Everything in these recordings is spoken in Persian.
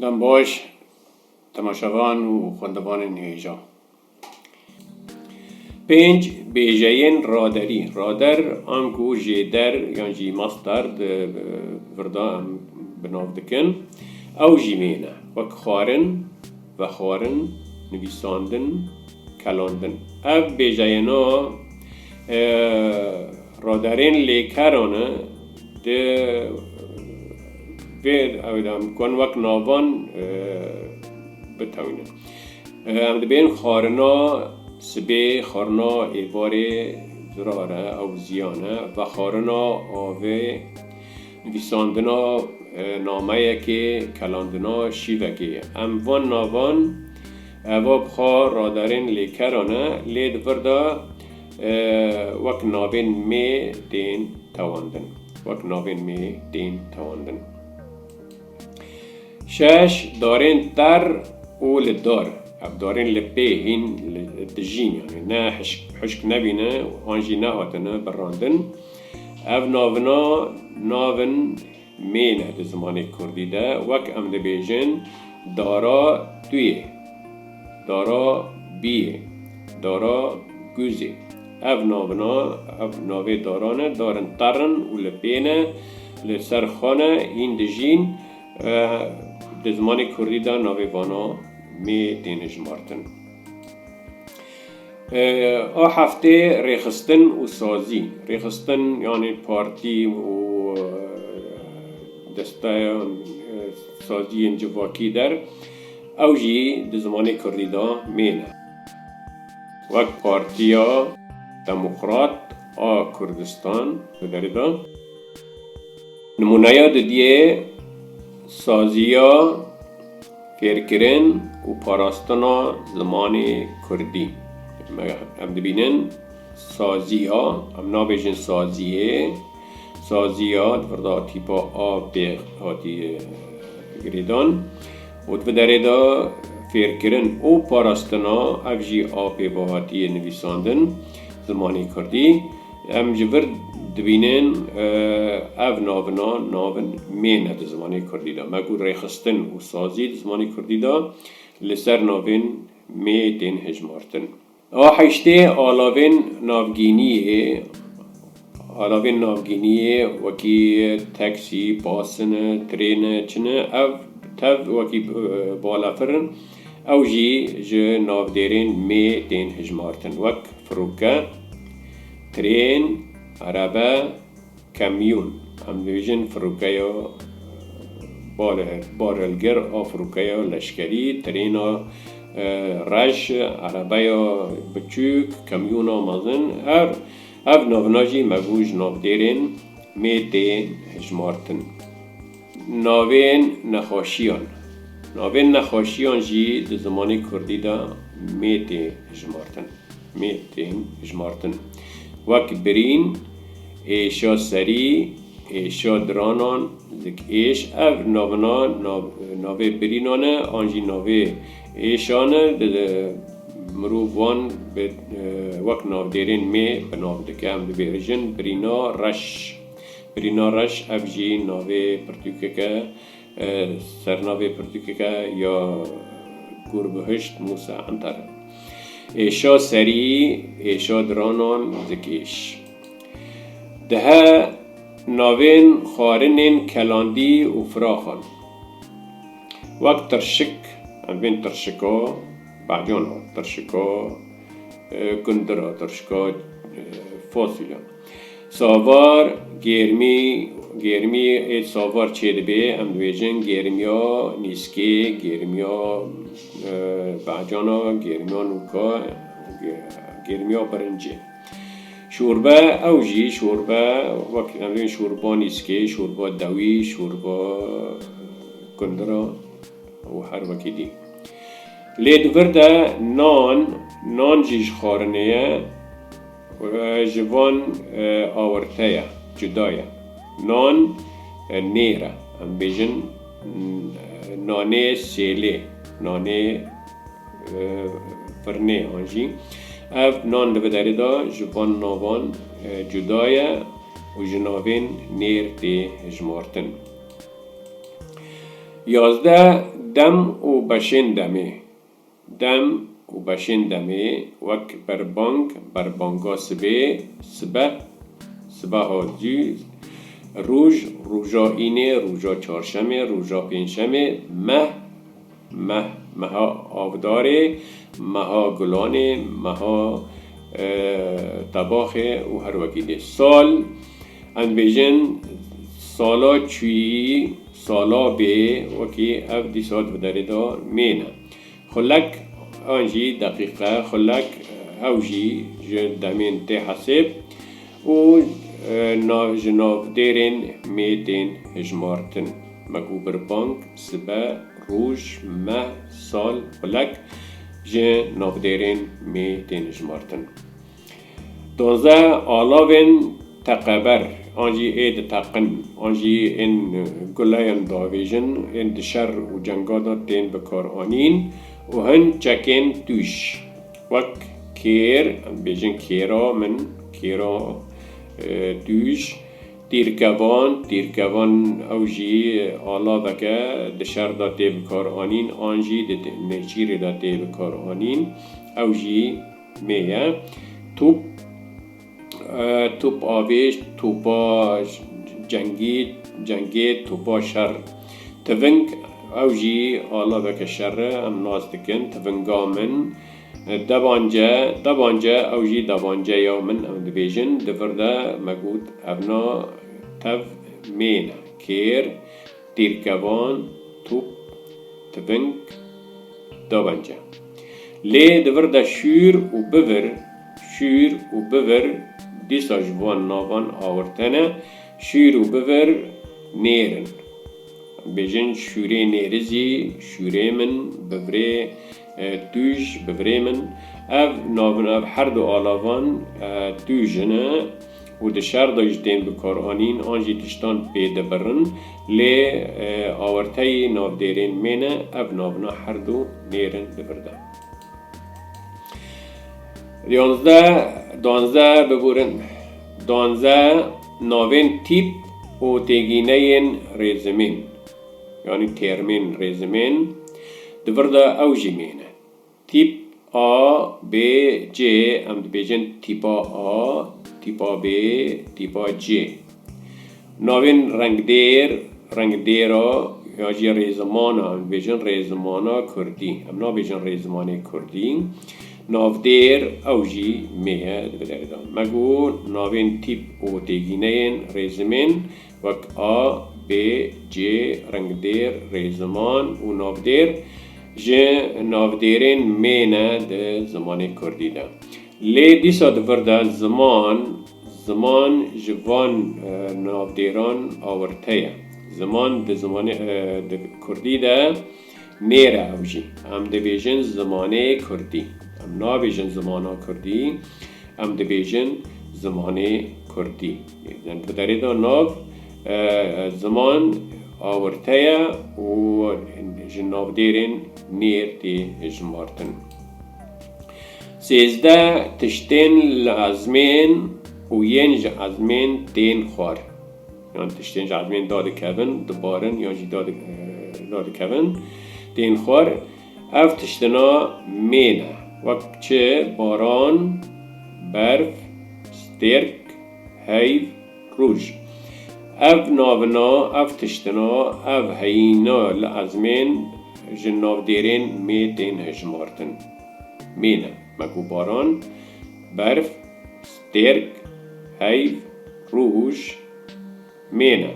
دم باش تماشاوان و خوندوان هیجا. 5 بیجین رادری. رادر آنکو جیدر یعنی جی مصدر وردا بناف دکن او جیمینه وک خارن و خارن نویساندن کلاندن. اف بیجینا رادرین لیکرانه ده و کن وک ناوان بتوینن. ام دبین خارنا سبی خارنا ایواره زراره او زیانه و خارنا آوه نویساندنا نامه که کلاندنا شیوه که ام وان ناوان اوه بخار رادارین لیکرانه لید وردا وک ناوین می دین تواندن. وک ناوین می دین تواندن. 6 دارین تر اول دار اب دارین لپی هین دجین یعنی نه حشک نبینه آنجی نه هاتنه براندن او ناونا ناون مینه ده زمانی کردی ده وک ام ده بیجن دارا دویه دارا بیه دارا گوزه او ناونا او ناوی دارانه دارن ترن و لپینه لسرخانه هین دجین ده زمانی کردی ده ناوی وانا می دینش مارتن. هفته ریخستن و سازی. ریخستن یعنی پارتی و دسته سازی انجواکی در اوجی ده زمانی کردی ده مینه. وک پارتیا دموکرات کردستان بداری ده. نمونه ده دیه سازیا فیرکرین و پاراستنا زمانی کردی. ام دبینن سازیا ام نابیجن سازیا فردا تیپا بیغ هاتی گریدان و دفدره دا فیرکرین و پاراستنا افجی با هاتی نویساندن زمانی کردی. ام جبر دبینن او ناونا ناون مینه ده زمانی کردی دا مگو ریخستن و سازی ده زمانی کردی دا لسر ناوین می دین هجمارتن. هشته آلاوین ناوگینیه وکی تاکسی باسن ترین چنه او تف وکی بالافرن او جی ناو دیرین می دین هجمارتن وک فروکه ترین عربه کمیون هم دویجن فروکه بارلگر فروکه لشکری ترینا رش عربه بچوک کمیون مازن او ناوناجی مگوش ناو دیرین می دین هجمارتن. ناوین نخاشیان جی ده زمانی کردی دا می دین هجمارتن. وک برین ایشا سری ایشا درانان زک ایش او ناوه برینانه آنجی ناوه ایشانه مروفوان وک ناو دیرین می به ناو دکم ده بیرجن برینا رش او جی ناوه پرتوکه که سرناوه پرتوکه که یا گربهشت موسى عنتر. ایشا سری ایشا درانان زکیش ده ناوین خارنین کلاندی و فراخان وقت ترشک بین ترشکا بعجان ها ترشکا گندرا ترشکا فاصله ساوار گرمی ای ساوار چید بی ام دویجن گرمیا نیسکی گرمیا بعجانا گرمیا نوکا گرمیا برنجی شوربه اوجی شوربه وقتی نمیدونی شوربه نیسکی شوربه دوی شوربه گندرا و هر وقتی دی لید ورده نان جیش خارنه جوان آورتایا جدایا نان نیره هم بیجن نانه سیله نانه فرنه آنجی اف نان لبداری دا جوان ناوان جدایا و جناوین نیر دی هجمارتن. 11 دم و بشین دمه دم و بشین دمه وک بربانگا سبه ها جی روژا اینه روژا چارشمه روژا پینشمه مها آوداره مها گلانه مها طباخه و هر وکیده سال ان بیجن سالا چوی سالا به وکی اف دی سال بداره دا مینه خلک آنجی دقیقه خلک اوجی دمین ته حسب و جناب دیرین میتین هجمارتن مگو بربانک سبه روش سال خلک جناب دیرین میتین هجمارتن 12 آلاوین تقبر آنجی اید تقن آنجی این گلاین داویجن این دشر و جنگادا تین بکار آنین و هن چکین توش وک کیر بیجن کیرا من کیرا توش تیرکوان اوجی آلا دکه دشر دا تی بکار آنین آنجی نجیر دا تی بکار آنین اوجی میه توپ آویش توپا جنگی توپا شر تونگ اوجی آلا بک شر ام ناز دکن تونگا من دبانجه اوجی دبانجه یا من ام دبیجن دفرده مگود ابنا تف مین کیر تیرکوان توپ تونگ دبانجه لی دفرده شور و بور دیسا جوان ناوان آورتنه شور و بور نیرن بیجن شوره نیرزی شوره من بوره توش بوره من اف ناوان اف هر دو آلاوان توشنه و دشار داشتین بکار آنین آنجی تشتان پیده برن لی آورته ناو دیرین مینه اف ناونا هر دو نیرن ببرده 11 ببورن 12 ناوین تیپ و تگینه ریزمین یعنی ترمین ریزمین دورده اوجی مینه تیپ آ ب ج ام بیجن تیپا آ تیپا ب تیپا ج ناوین رنگ دیرا یا جی ریزمانا ام بیجن ریزمانا کردی ام نا بیجن ریزمانی کردی نافدیر اوجی میه بداره دام مگو ناوین تیپ و تگینه ریزمین وک آ ب ج رنگدیر ریزمان و نافدیر جه نافدیرین مینه ده زمان کردی ده لی دیسا دورده زمان جوان نافدیران آورته زمان ده زمان ده کردی ده نیره اوجی هم ده بیجن زمانه کردی ام نابیجن زمانه کردی ام دبیجن زمانه کردی یعنی بداره دا ناب زمان آورته و جناب دیرین نیر تی جمارتن 13 تشتین لعزمین و ینج عزمین تین خوار یعنی تشتین عزمین داده کبن دبارن یعنی داده کبن تین خوار اف تشتنا مینه وقت چه باران برف سترک هیف روش اف ناونا اف تشتنا اف هینا لعزمین جناب دیرین میتین هجمارتن مینه مگو باران برف سترک هیف روش مینه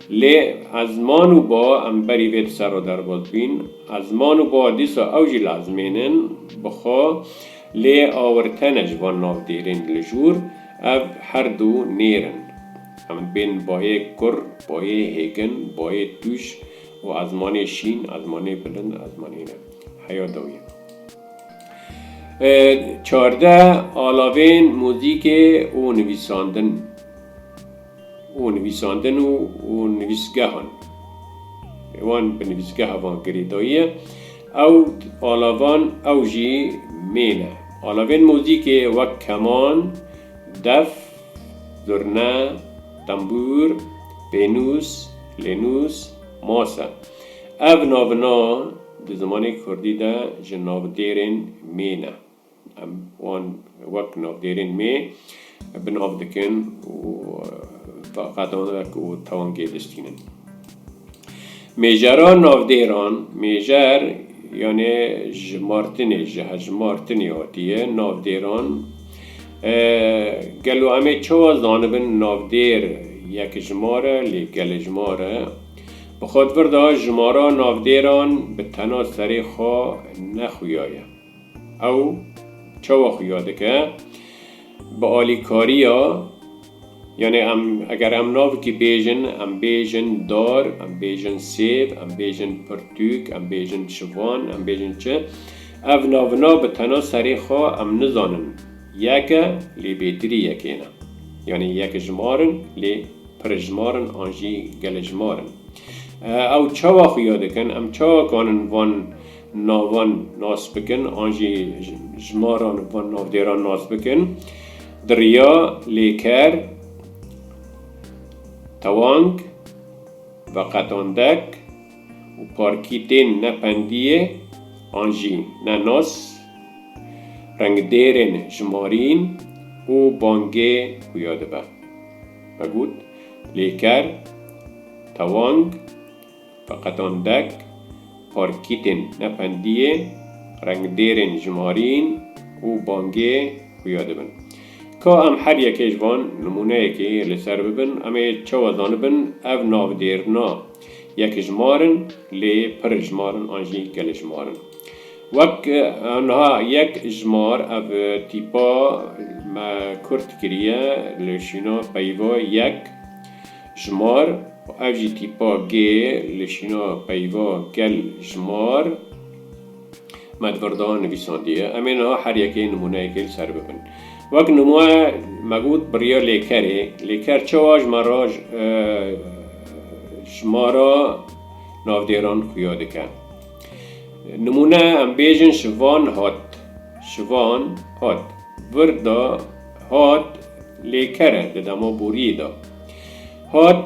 لی ازمانو با ام بری وید سر و در باز بین ازمانو با دیسا اوجی لازمینن بخوا لی آورتنج و ناو دیرین لجور اف هر دو نیرن ام بین بای کر بای هیگن بای توش و ازمانی شین ازمانی بلند ازمانی نه حیا دویه 14 آلاوین موزیک و نویساندن و نویسگاهان وان بنویسگاه وان گریداییه او آلاوان اوجی مینه آلاوین موزیک وک کمان دف زرنه تنبور بینوس لینوس ماسه اف ناونا در زمان کردی دا جناو دیرین مینه ام وان وک ناو دیرین می بناو دکن و قطعان دک و توانگی دستینن. میجران ناو دیران میجر یعنی جمارتنی هاتیه ناو دیران گلو همه چو زانبن ناو دیر یک جماره لی گل جماره بخواد ورده جماره ناو دیران به تنها سری خواه نخویایه او چو خویاده که با آلی کاری ها یعنی اگر ام ناو کی بیجن دار ام بیجن سیب ام بیجن پرتوک ام بیجن شوان ام بیجن چه اف ناونا به تنها سری خواه ام نزانن یکه لی بیتری یکینا یعنی یک جمارن لی پر جمارن آنجی گل جمارن او چوا خویاده کن ام چوا کانن وان ناوان ناس بکن آنجی جماران وان ناودیران ناس بکن دریا لیکر توانگ و قطاندک و پارکیتین نپندیه آنجی نناس رنگ دیرین جمارین و بانگه خویاده با بگود لیکر توانگ و قطاندک پارکیتین نپندیه رنگ دیرین جمارین و بانگه خویاده بن که ام هر یکیش وان نمونه یکی لسر ببن امی چو دانبن او ناو دیرنا یک جمارن لی پر جمارن آنجی گل جمارن وک آنها یک جمار او تیپا ما کرد کریه لشینا پیوا یک جمار او جی تیپا گی لشینا پیوا گل جمار مدوردان نویساندیه امین ها هر یکی نمونه یکی سر ببن وقت نمونه مگود بریا لیکر چواج مراج شمارا نافدیران خویاده کن نمونه ام بیجن شوان هات وردا هات لیکره دما بوری دا هات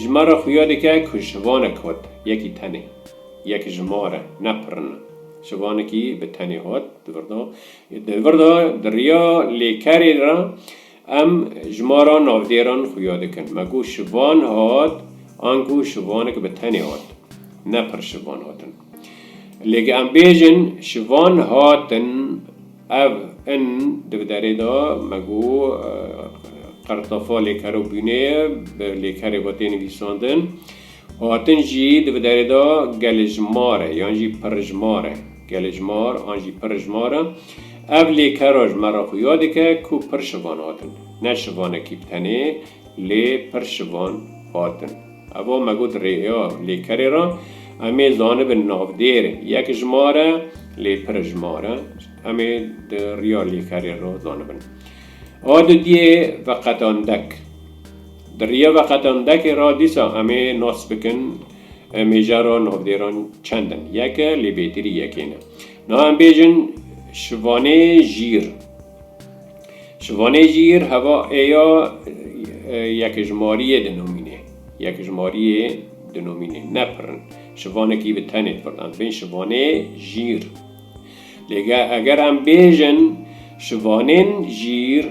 جمارا خویاده که شوانک هات یکی تنه یک جماره نپرن شوانکی به تنه هات دوردا دریا لیکری را ام جمارا نافدیران خویاده کن مگو شوان هات آنگو شوانک به تنه هات نپر شوان هاتن لیکن ام بیجن شوان هاتن او ان دوداره دا مگو قرطافا لیکرو بینه لیکر واتین ویساندن هاتن جی دوداره دا گلجماره یعنی جی پرجماره گلجمار آنجی پرجماره او لیکراج مرا خویاده که کو پرشوان هاتن نه شوانه کی بتنه لی پرشوان هاتن اوه مگود ریا لیکری را امی زانب نافدیر یک جماره لی پر جماره امی ریا لیکری را زانبن آدو دیه و قطاندک در ریا و قطاندک را دیسا امی ناس بکن میجارا نافدیران چندن یک لی بیتری یکینه نا هم بیجن شوانه جیر هوا ایا یک جماریه دنومینه نپرن شوانه کی به تنه پردن بین شوانه جیر لیگه اگر هم بیجن شوانین جیر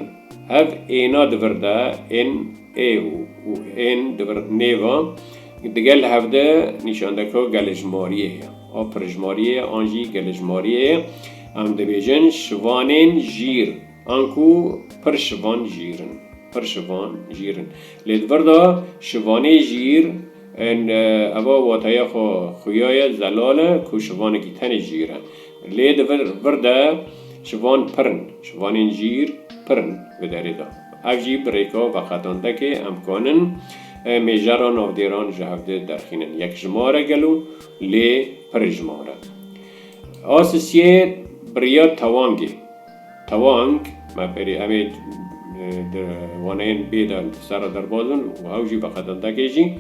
هف اینا دورده این ای و این دورد نیوا دگل هفته نشانده که گلجماریه آپرجماریه آنجی گلجماریه هم دبیجن شوانین جیر آنکو پر شوان جیرن لید وردا شوانه جیر ان ابا واتای خویای زلاله کو شوانه کی تن جیره لید وردا شوانین جیر پرن بدریدا اوجی بریکا و خطانده که امکانن میجران نافدیران جهفده درخینن یک جماره گلو لی پر جماره آسیسیه بریا توانگ ما پری همه وانین بیدن سر در بازن و اوجی بخدان دکیجی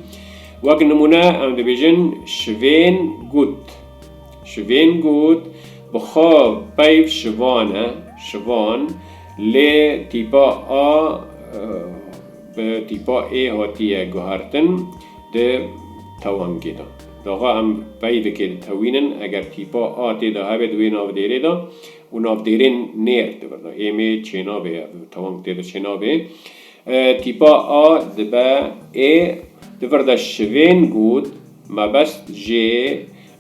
وقت نمونه ام دبیجن شوین گود بخواب پیف شوان لی تیپا به تیپا ای هاتیه گوهرتن ده توانگی دا داغا هم باید که توینن اگر تیپا آتی دا هبه دوی ناف دیره دا و ناف دیرین نیر دوردا ایمه چینا به توانگ دیده چینا به تیپا آ دبا ای دوردا شوین گود ما بس جه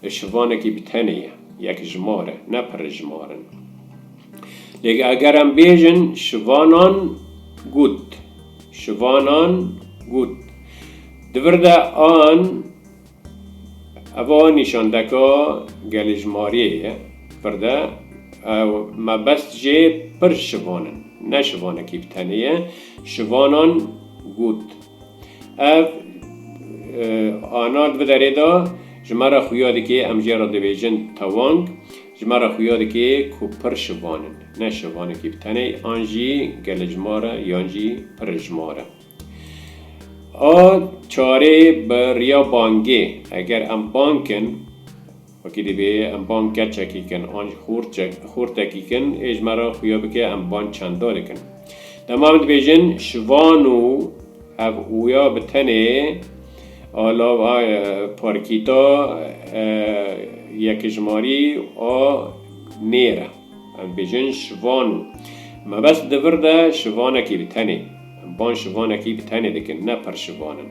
شوانه کی بتنیه یک جماره نه پر جمارن لیکن اگر هم بیجن شوانان گود دوردا آن اوا نشان دکا گلجماریه فردا ما بس جه پر شوانن نه شوانه کی بتنیه شوانان گود آنات بداره دا جمارا خویاده که امجه را دویجن توانگ جمارا خویاده که کو پر شوانن نه شوانه کی بتنی آنجی گلجماره یانجی پر جماره چاره بریا بانگه اگر ام بانکن وکی دی به ام بانک چکی کن آنج خورتکی کن اجمارا خویا بکه ام بان چنداله کن تمام بیجن شوانو او اویا بتنه آلا پارکیتا یک جماری نیره ام بیجن شوانو ما بس دورده شوانه کی بتنه بان شوانه کی بتنه دکن نه پر شوانن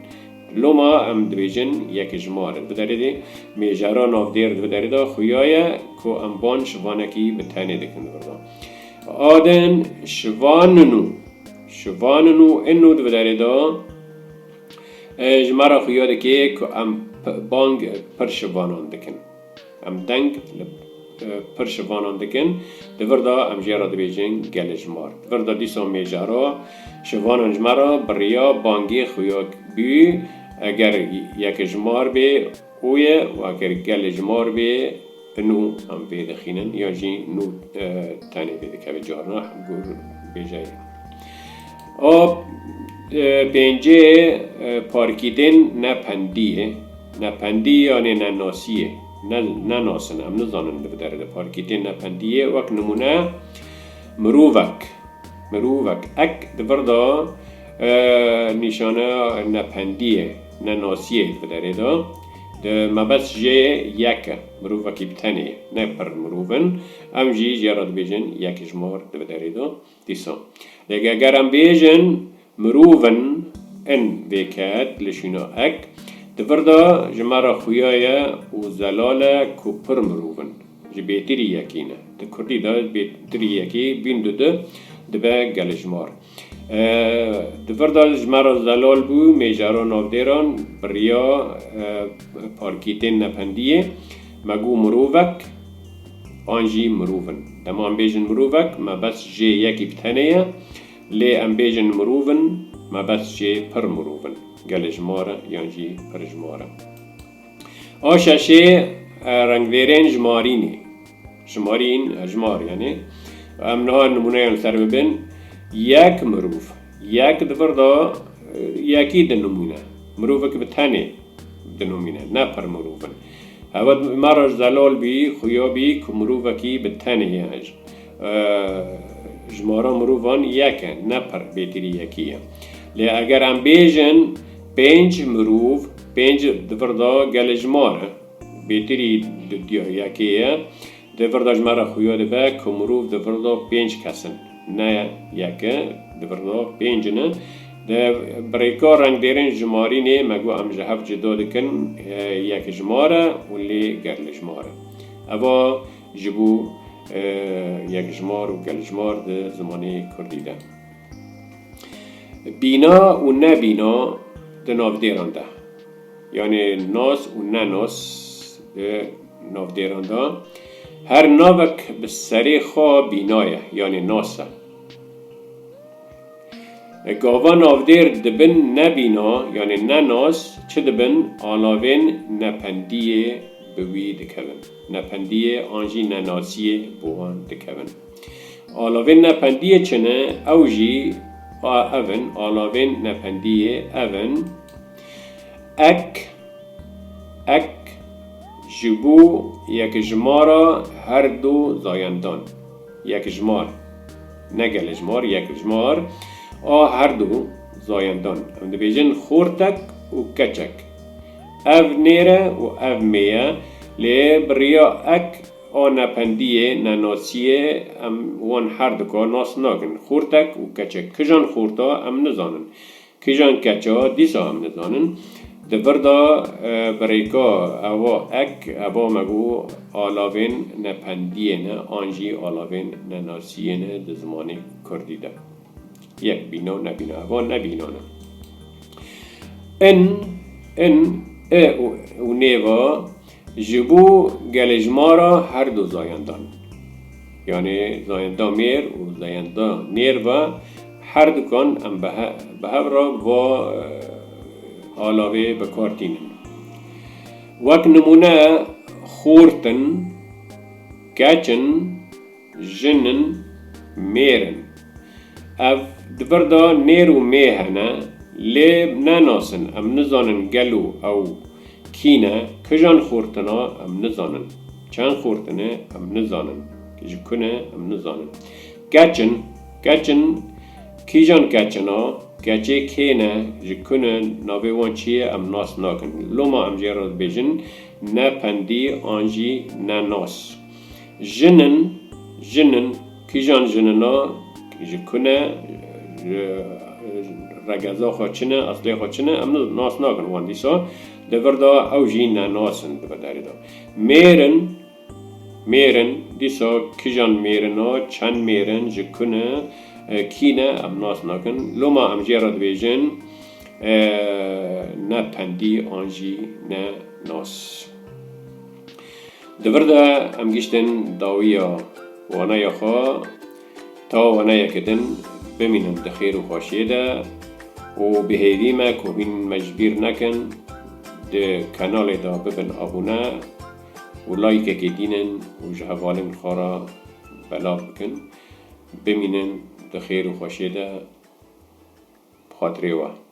لوما ام دویجن یک جماره بداره دی میجارا ناف دیر بداره دا خویایه که ام بان شوانه کی بتنه دکن بردا آدن شواننو انو بداره دا جماره خویاده که ام بانگ پر شوانان دکن ام دنگ پر شوانان دکن دوردا ام جیرا دویجن گل جمار دوردا دیسا میجارا شوانان جمارا بریا بانگی خویاک بی اگر یک جمار به اویه و اگر گل جمار به نو هم بیده خینن یا جی نو تانه بیده که جارنا گور بیجایی پینجه پارکیدن نپندی یعنی نناسیه نناسن هم نزانن بداره پارکیدن نپندیه وقت نمونه مرووک اک دوردا نشانه نپندیه نناسیه بداره دا ما بس جه یک مرووکی بتنه نه پر مروون ام جی جراد بیجن یک جمار بداره دا دیسا لیکن اگر ام بیجن مروون ان بکد لشینا اک دوردا جمارا خویایه و زلاله کو پر مروون جی بیتری یکینه ده کردی دا بیتری یکی بین ده دبه گل جمار دوردا جمارا زلال بو میجارا نافدیران بریا پارکیتین نپندیه مگو مرووک آنجی مروون دما ام بیجن مرووک ما بس جی یکی بتنه لی ام بیجن مروون ما بس جی پر مروون گل جماره یانجی پر جماره آششه رنگویرین جمار یعنی ام نها نمونه یان سر ببین یک مروف یک دوردا یکی دنمونه مروفه که بتنه دنمونه نه پر مروفن هود مراج زلال بی خویا بی که مروفه کی بتنه یعنی جمارا مروفان یکه نه پر بیتری یکیه لی اگر ام بیجن 5 مروف 5 دوردا گل جماره بیتری یکیه دوردا جماره خویا دبه که مروف دوردا 5 کسن نه یکه دوردا 5 نه برای رنگ دیرین جماری نه مگو ام جهف جدا دکن یک جماره ولی گل جماره اوا جبو یک جمار و گل جمار ده زمانی کردی ده بینا و نه بینا ده ناف دیران ده یعنی ناس و نه ناس ده ناف دیران ده هر ناوک به سری خواه بینایه یعنی ناسه گاوا نافدیر دبن نبینا یعنی نه ناس چه دبن آلاوین نپندیه بوی دکون نپندیه آنجی نناسیه بوان دکون آلاوین نپندیه چنه اوجی اون آلاوین نپندیه اون اک جبو یک جمارا هر دو زایندان یک جمار نگل جمار یک جمار هر دو زایندان هم بیجن خورتک و کچک اف نیره و اف میه لی بریا اک آن پندیه نناسیه ام وان هر دکا ناس ناکن خورتک و کچه کجان خورتا ام نزانن کجان کچه دیسا ام نزانن دبردا بریکا اوا اک اوا مگو آلاوین نپندیه نه آنجی آلاوین نناسیه نه دزمانی کردی ده یک بینا نبینا اوا نبینا نه ان و نیوا جبو گلجمارا هر دو زایندان یعنی زایندان میر و زایندان نیر و هر دو کن ام به را و آلاوه بکارتینن وک نمونه خورتن کچن جنن میرن اف دبردا نیر و میهنه لیب نناسن ام نزانن گلو او کینه کجان خورتنا ام نزانن چند خورتنه ام نزانن کجکنه ام نزانن کچن کیجان کچنا کچه کینه جکنه ناوی وان چیه ام ناس ناکن لوما ام جیراد بیجن نه پندی آنجی نه ناس جنن کیجان جننا جکنه رگزا خوچنه اصلی خوچنه ام ناس ناکن وان دیسا دوردا او جی نه ناسن داری دا میرن دیسا کیجان میرنا چند میرن جکنه کینه ام ناس ناکن لوما ام جیراد بیجن نه پندی آنجی نه ناس دوردا ام گشتن داویا وانا یا خواه تا وانا یکدن بمینن دخیر و خواشیه ده و بهیدی ما که بین مجبیر نکن ده کانال دا ببن آبونه و لایک که دینن و جهوالن خارا بلا بکن بمینن دخیر و خواشیه ده بخاطره وقت